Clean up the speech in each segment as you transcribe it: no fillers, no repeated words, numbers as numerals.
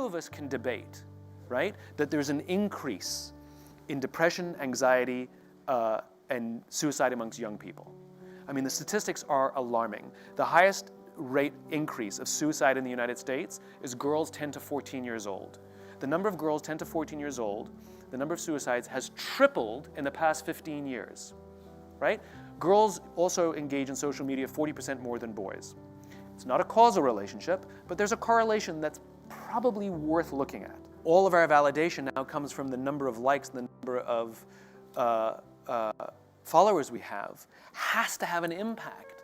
of us can debate, right, that there's an increase in depression, anxiety, and suicide amongst young people. I mean, the statistics are alarming. The highest rate increase of suicide in the United States is girls 10 to 14 years old. The number of girls 10 to 14 years old, the number of suicides has tripled in the past 15 years, right? Girls also engage in social media 40% more than boys. It's not a causal relationship, but there's a correlation that's probably worth looking at. All of our validation now comes from the number of likes, the number of followers we have, has to have an impact.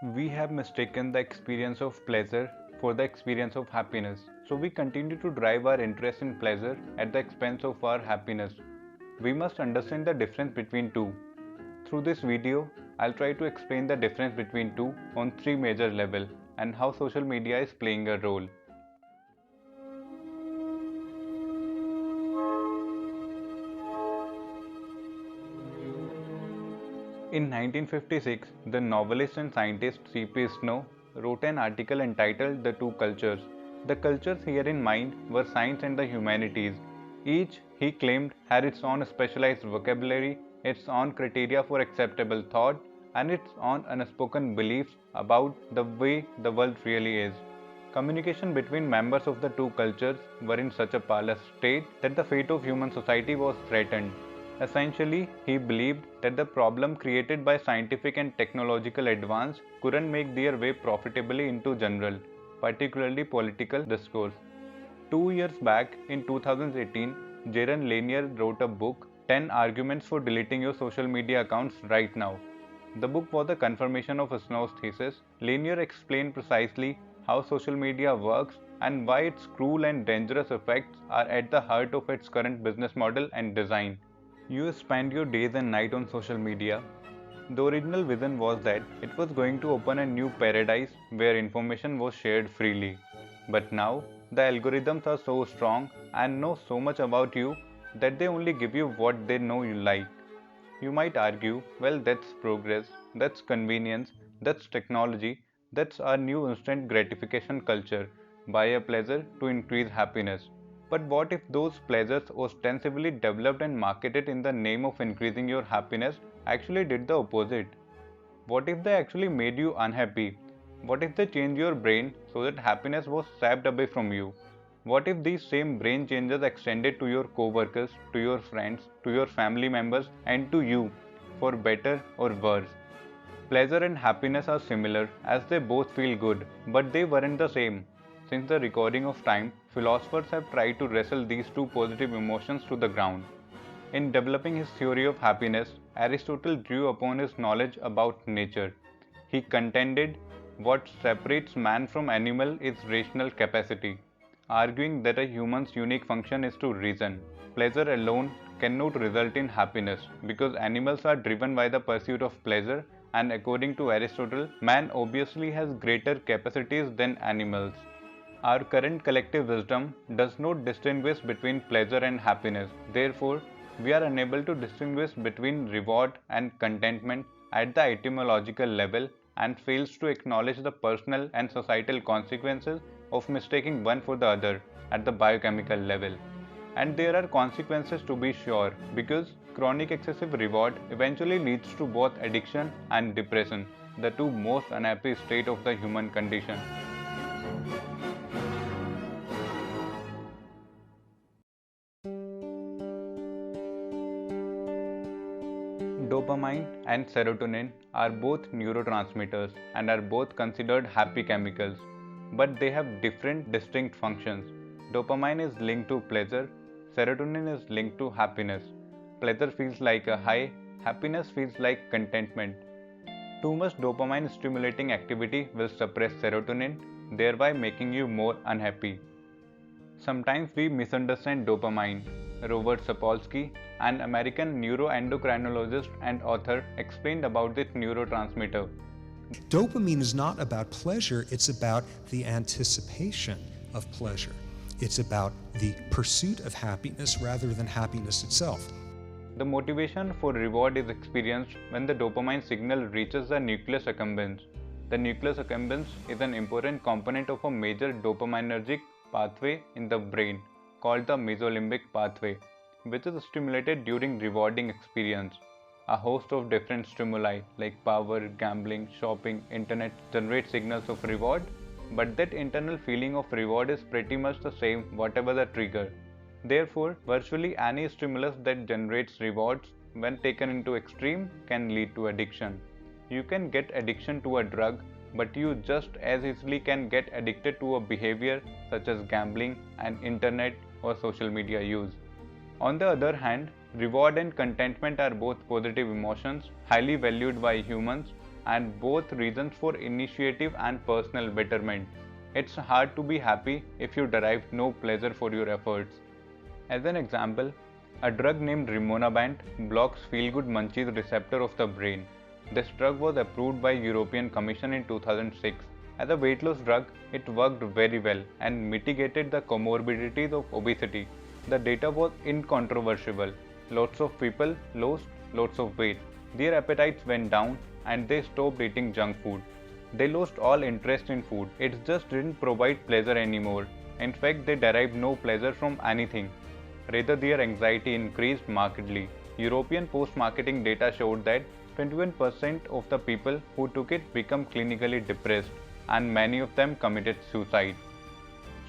We have mistaken the experience of pleasure for the experience of happiness. So we continue to drive our interest in pleasure at the expense of our happiness. We must understand the difference between two. Through this video, I'll try to explain the difference between two on three major levels and how social media is playing a role. In 1956, the novelist and scientist C.P. Snow wrote an article entitled The Two Cultures. The cultures here in mind were science and the humanities. Each, he claimed, had its own specialized vocabulary, its own criteria for acceptable thought, and its own unspoken beliefs about the way the world really is. Communication between members of the two cultures were in such a parlous state that the fate of human society was threatened. Essentially, he believed that the problem created by scientific and technological advance couldn't make their way profitably into general, particularly political discourse. 2 years back, in 2018, Jaron Lanier wrote a book, 10 Arguments for Deleting Your Social Media Accounts Right Now. The book was a confirmation of Snow's thesis. Lanier explained precisely how social media works and why its cruel and dangerous effects are at the heart of its current business model and design. You spend your days and nights on social media. The original vision was that it was going to open a new paradise where information was shared freely. But now, the algorithms are so strong and know so much about you that they only give you what they know you like. You might argue, well, that's progress, that's convenience, that's technology, that's our new instant gratification culture. Buy a pleasure to increase happiness. But what if those pleasures ostensibly developed and marketed in the name of increasing your happiness actually did the opposite? What if they actually made you unhappy? What if they changed your brain so that happiness was sapped away from you? What if these same brain changes extended to your co-workers, to your friends, to your family members, and to you, for better or worse? Pleasure and happiness are similar as they both feel good, but they weren't the same. Since the recording of time, philosophers have tried to wrestle these two positive emotions to the ground. In developing his theory of happiness, Aristotle drew upon his knowledge about nature. He contended what separates man from animal is rational capacity, arguing that a human's unique function is to reason. Pleasure alone cannot result in happiness because animals are driven by the pursuit of pleasure, and according to Aristotle, man obviously has greater capacities than animals. Our current collective wisdom does not distinguish between pleasure and happiness. Therefore, we are unable to distinguish between reward and contentment at the etymological level and fails to acknowledge the personal and societal consequences of mistaking one for the other at the biochemical level. And there are consequences to be sure, because chronic excessive reward eventually leads to both addiction and depression, the two most unhappy states of the human condition. Dopamine and serotonin are both neurotransmitters and are both considered happy chemicals, but they have different distinct functions. Dopamine is linked to pleasure, serotonin is linked to happiness. Pleasure feels like a high, happiness feels like contentment. Too much dopamine stimulating activity will suppress serotonin, thereby making you more unhappy. Sometimes we misunderstand dopamine. Robert Sapolsky, an American neuroendocrinologist and author, explained about this neurotransmitter. Dopamine is not about pleasure, it's about the anticipation of pleasure. It's about the pursuit of happiness rather than happiness itself. The motivation for reward is experienced when the dopamine signal reaches the nucleus accumbens. The nucleus accumbens is an important component of a major dopaminergic pathway in the brain called the mesolimbic pathway, which is stimulated during rewarding experience. A host of different stimuli like power, gambling, shopping, internet generate signals of reward, but that internal feeling of reward is pretty much the same whatever the trigger. Therefore, virtually any stimulus that generates rewards when taken into extreme can lead to addiction. You can get addiction to a drug, but you just as easily can get addicted to a behavior such as gambling and internet or social media use. On the other hand, reward and contentment are both positive emotions highly valued by humans and both reasons for initiative and personal betterment. It's hard to be happy if you derive no pleasure for your efforts. As an example, a drug named Rimonabant blocks feel-good munchies receptor of the brain. This drug was approved by European Commission in 2006. As a weight loss drug, it worked very well and mitigated the comorbidities of obesity. The data was incontrovertible. Lots of people lost lots of weight. Their appetites went down and they stopped eating junk food. They lost all interest in food. It just didn't provide pleasure anymore. In fact, they derived no pleasure from anything. Rather, their anxiety increased markedly. European post-marketing data showed that 21% of the people who took it became clinically depressed and many of them committed suicide.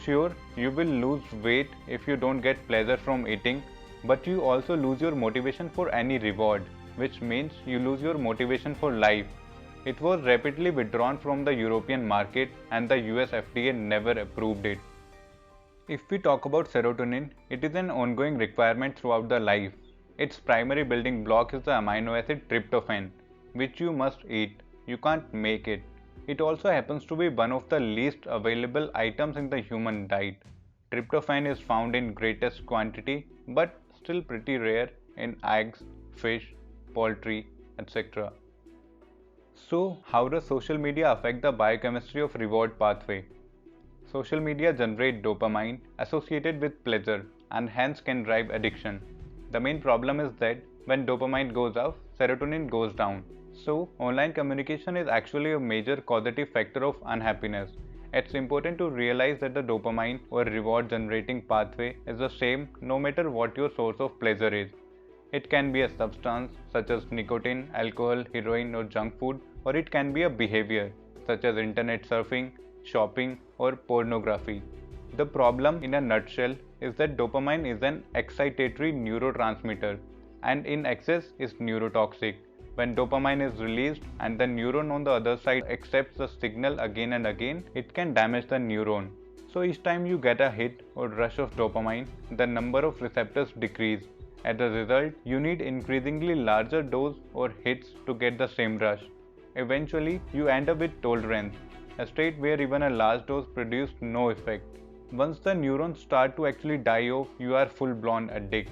Sure, you will lose weight if you don't get pleasure from eating, but you also lose your motivation for any reward, which means you lose your motivation for life. It was rapidly withdrawn from the European market and the US FDA never approved it. If we talk about serotonin, it is an ongoing requirement throughout the life. Its primary building block is the amino acid tryptophan, which you must eat. You can't make it. It also happens to be one of the least available items in the human diet. Tryptophan is found in greatest quantity but still pretty rare in eggs, fish, poultry, etc. So, how does social media affect the biochemistry of reward pathway? Social media generate dopamine associated with pleasure and hence can drive addiction. The main problem is that when dopamine goes up, serotonin goes down. So, online communication is actually a major causative factor of unhappiness. It's important to realize that the dopamine or reward generating pathway is the same no matter what your source of pleasure is. It can be a substance such as nicotine, alcohol, heroin or junk food, or it can be a behavior such as internet surfing, shopping or pornography. The problem in a nutshell is that dopamine is an excitatory neurotransmitter and in excess is neurotoxic. When dopamine is released and the neuron on the other side accepts the signal again and again, it can damage the neuron. So each time you get a hit or rush of dopamine, the number of receptors decrease. As a result, you need increasingly larger dose or hits to get the same rush. Eventually, you end up with tolerance, a state where even a large dose produced no effect. Once the neurons start to actually die off, you are full-blown addict.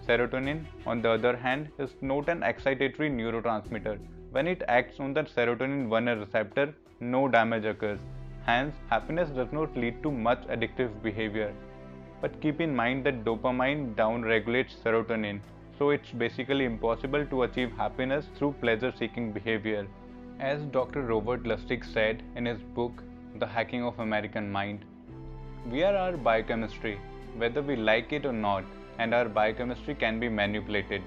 Serotonin, on the other hand, is not an excitatory neurotransmitter. When it acts on the serotonin 1 receptor, no damage occurs. Hence, happiness does not lead to much addictive behavior. But keep in mind that dopamine downregulates serotonin, so it's basically impossible to achieve happiness through pleasure-seeking behavior. As Dr. Robert Lustig said in his book, The Hacking of American Mind, we are our biochemistry, whether we like it or not, and our biochemistry can be manipulated,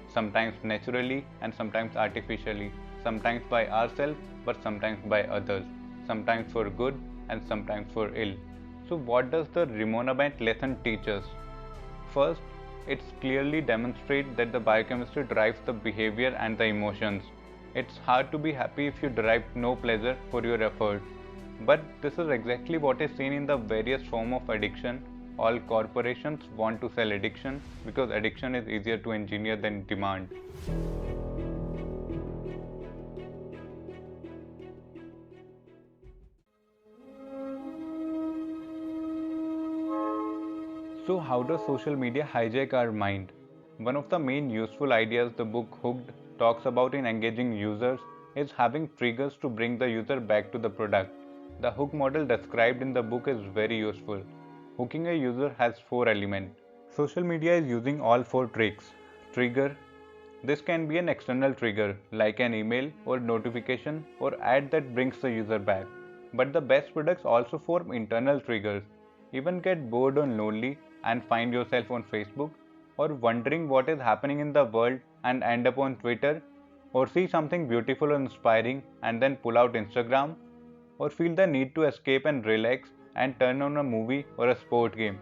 sometimes naturally and sometimes artificially, sometimes by ourselves but sometimes by others, sometimes for good and sometimes for ill. So what does the Rimonabant lesson teach us? First, it clearly demonstrates that the biochemistry drives the behavior and the emotions. It's hard to be happy if you derive no pleasure for your effort. But this is exactly what is seen in the various forms of addiction. All corporations want to sell addiction because addiction is easier to engineer than demand. So how does social media hijack our mind? One of the main useful ideas the book Hooked talks about in engaging users is having triggers to bring the user back to the product. The hook model described in the book is very useful. Hooking a user has 4 elements. Social media is using all 4 tricks. Trigger. This can be an external trigger like an email or notification or ad that brings the user back. But the best products also form internal triggers. Even get bored or lonely and find yourself on Facebook, or wondering what is happening in the world and end up on Twitter, or see something beautiful or inspiring and then pull out Instagram, or feel the need to escape and relax and turn on a movie or a sport game.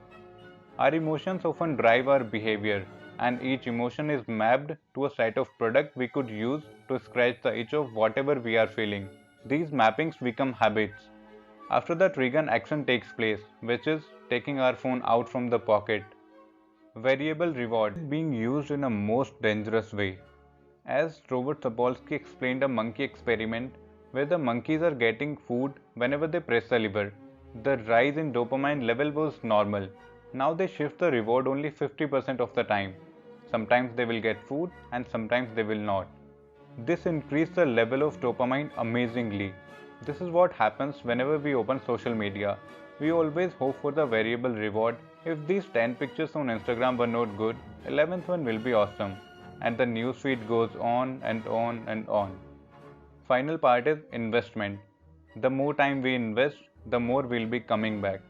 Our emotions often drive our behavior, and each emotion is mapped to a set of product we could use to scratch the itch of whatever we are feeling. These mappings become habits. After the trigger, action takes place, which is taking our phone out from the pocket. Variable reward is being used in a most dangerous way. As Robert Sapolsky explained a monkey experiment where the monkeys are getting food whenever they press the lever. The rise in dopamine level was normal. Now they shift the reward only 50% of the time. Sometimes they will get food and sometimes they will not. This increased the level of dopamine amazingly. This is what happens whenever we open social media. We always hope for the variable reward. If these 10 pictures on Instagram were not good, 11th one will be awesome. And the newsfeed goes on and on and on. Final part is investment. The more time we invest, the more we'll be coming back.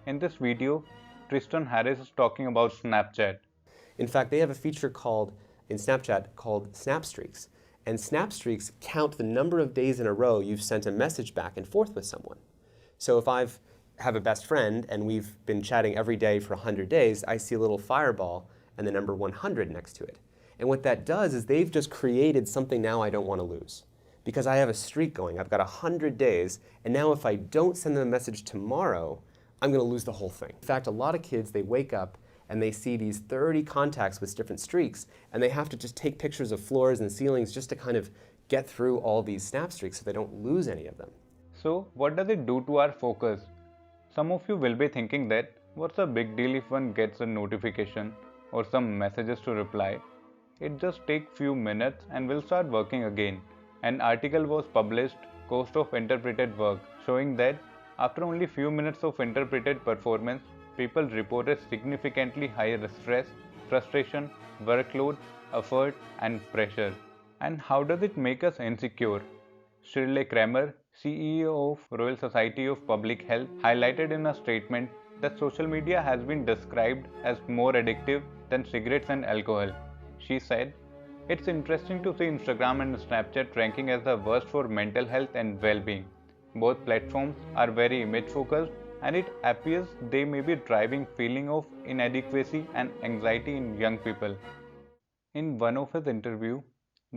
In this video, Tristan Harris is talking about Snapchat. In fact, they have a feature in Snapchat called Snapstreaks. And Snapstreaks count the number of days in a row you've sent a message back and forth with someone. So if I have a best friend and we've been chatting every day for 100 days, I see a little fireball and the number 100 next to it. And what that does is they've just created something now I don't want to lose. Because I have a streak going, I've got 100 days, and now if I don't send them a message tomorrow, I'm going to lose the whole thing. In fact, a lot of kids, they wake up and they see these 30 contacts with different streaks, and they have to just take pictures of floors and ceilings just to kind of get through all these snap streaks so they don't lose any of them. So, what does it do to our focus? Some of you will be thinking that, what's the big deal if one gets a notification or some messages to reply? It just takes few minutes and will start working again. An article was published, Cost of Interpreted Work, showing that after only few minutes of interpreted performance, people reported significantly higher stress, frustration, workload, effort, and pressure. And how does it make us insecure? Shirley Kramer, CEO of Royal Society of Public Health, highlighted in a statement that social media has been described as more addictive than cigarettes and alcohol. She said, "It's interesting to see Instagram and Snapchat ranking as the worst for mental health and well-being. Both platforms are very image focused, and it appears they may be driving feeling of inadequacy and anxiety in young people." In one of his interview,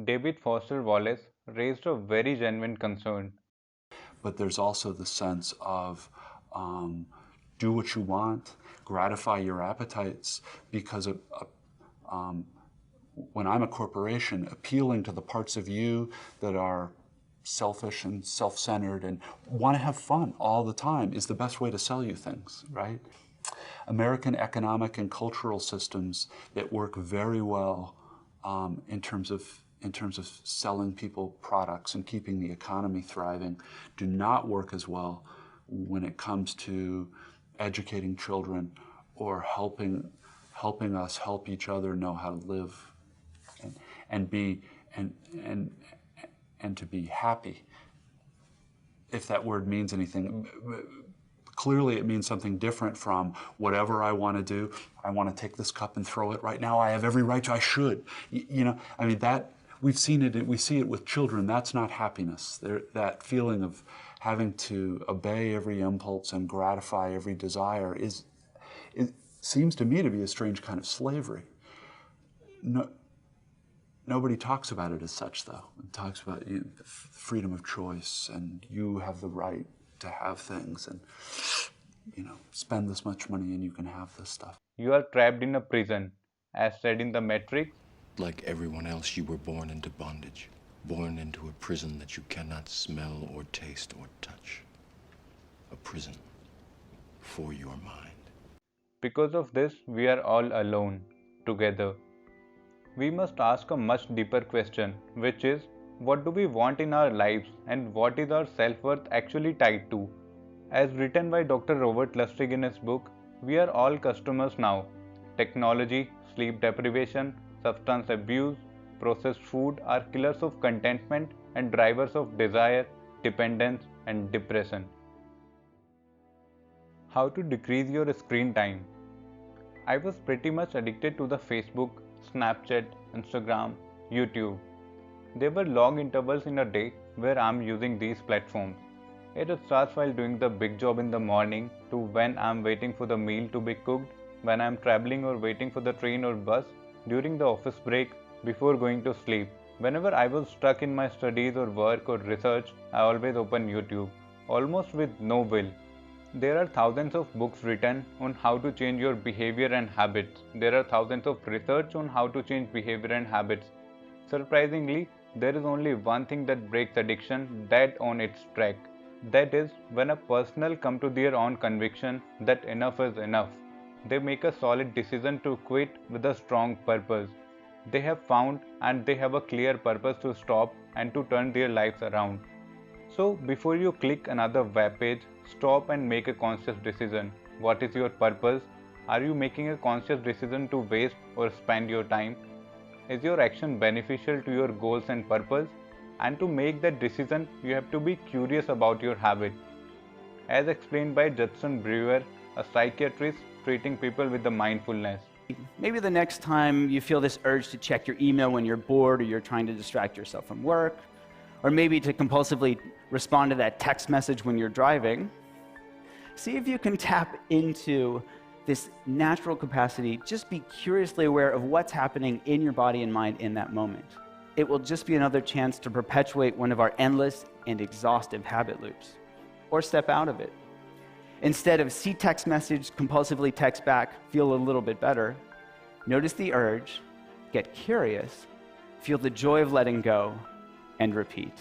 David Foster Wallace raised a very genuine concern. But there's also the sense of do what you want, gratify your appetites, because when I'm a corporation, appealing to the parts of you that are selfish and self-centered and want to have fun all the time is the best way to sell you things, right? American economic and cultural systems that work very well in terms of selling people products and keeping the economy thriving do not work as well when it comes to educating children or helping us help each other know how to live and to be happy, if that word means anything. Clearly it means something different from whatever I want to do. I want to take this cup and throw it right now. I have every right to, I should. You know, I mean, that we see it with children. That's not happiness. That feeling of having to obey every impulse and gratify every desire it seems to me to be a strange kind of slavery. Nobody talks about it as such, though. It talks about freedom of choice, and you have the right to have things, and spend this much money and you can have this stuff. You are trapped in a prison, as said in The Matrix. Like everyone else, you were born into bondage, born into a prison that you cannot smell or taste or touch. A prison for your mind. Because of this, we are all alone, together. We must ask a much deeper question, which is, what do we want in our lives and what is our self-worth actually tied to? As written by Dr. Robert Lustig in his book, we are all customers now. Technology, sleep deprivation, substance abuse, processed food are killers of contentment and drivers of desire, dependence, and depression. How to decrease your screen time. I was pretty much addicted to the Facebook, Snapchat, Instagram, YouTube. There were long intervals in a day where I'm using these platforms. It starts while doing the big job in the morning to when I'm waiting for the meal to be cooked, when I'm traveling or waiting for the train or bus, during the office break, before going to sleep. Whenever I was stuck in my studies or work or research, I always open YouTube, almost with no will. There are thousands of books written on how to change your behavior and habits. There are thousands of research on how to change behavior and habits. Surprisingly, there is only one thing that breaks addiction dead on its track. That is, when a person comes to their own conviction that enough is enough. They make a solid decision to quit with a strong purpose. They have found and they have a clear purpose to stop and to turn their lives around. So before you click another web page, stop and make a conscious decision. What is your purpose? Are you making a conscious decision to waste or spend your time? Is your action beneficial to your goals and purpose? And to make that decision, you have to be curious about your habit. As explained by Judson Brewer, a psychiatrist treating people with the mindfulness. Maybe the next time you feel this urge to check your email when you're bored or you're trying to distract yourself from work, or maybe to compulsively respond to that text message when you're driving, see if you can tap into this natural capacity. Just be curiously aware of what's happening in your body and mind in that moment. It will just be another chance to perpetuate one of our endless and exhaustive habit loops, or step out of it. Instead of see text message, compulsively text back, feel a little bit better, notice the urge, get curious, feel the joy of letting go, and repeat.